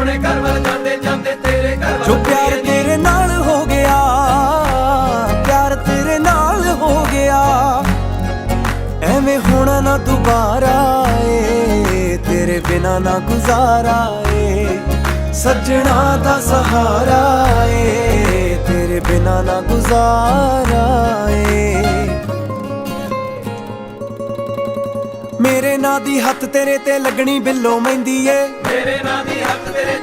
ਆਪਣੇ ਘਰ ਵੱਲ ਜਾਂਦੇ ਜਾਂਦੇ ਤੇਰੇ ਘਰ ਵੱਲ ਜੋ ਪਿਆਰ ਤੇਰੇ ਨਾਲ ਹੋ ਗਿਆ, ਪਿਆਰ ਤੇਰੇ ਨਾਲ ਹੋ ਗਿਆ, ਐਵੇਂ ਹੋਣਾ ਨਾ ਦੁਬਾਰਾ ਏ, ਤੇਰੇ ਬਿਨਾ ਨਾ ਗੁਜ਼ਾਰਾ ਏ, ਸੱਜਣਾ ਦਾ ਸਹਾਰਾ ਏ, ਤੇਰੇ ਬਿਨਾ ਨਾ ਗੁਜ਼ਾਰਾ ਏ। ਮੇਰੇ ਨਾਂ ਦੀ ਹੱਥ ਤੇਰੇ ਤੇ ਲੱਗਣੀ ਬਿੱਲੋ ਮਹਿੰਦੀ ਏ, ਮੇਰੇ ਨਾਂ ਦੀ ਹੱਥ ਤੇਰੇ ਤੇ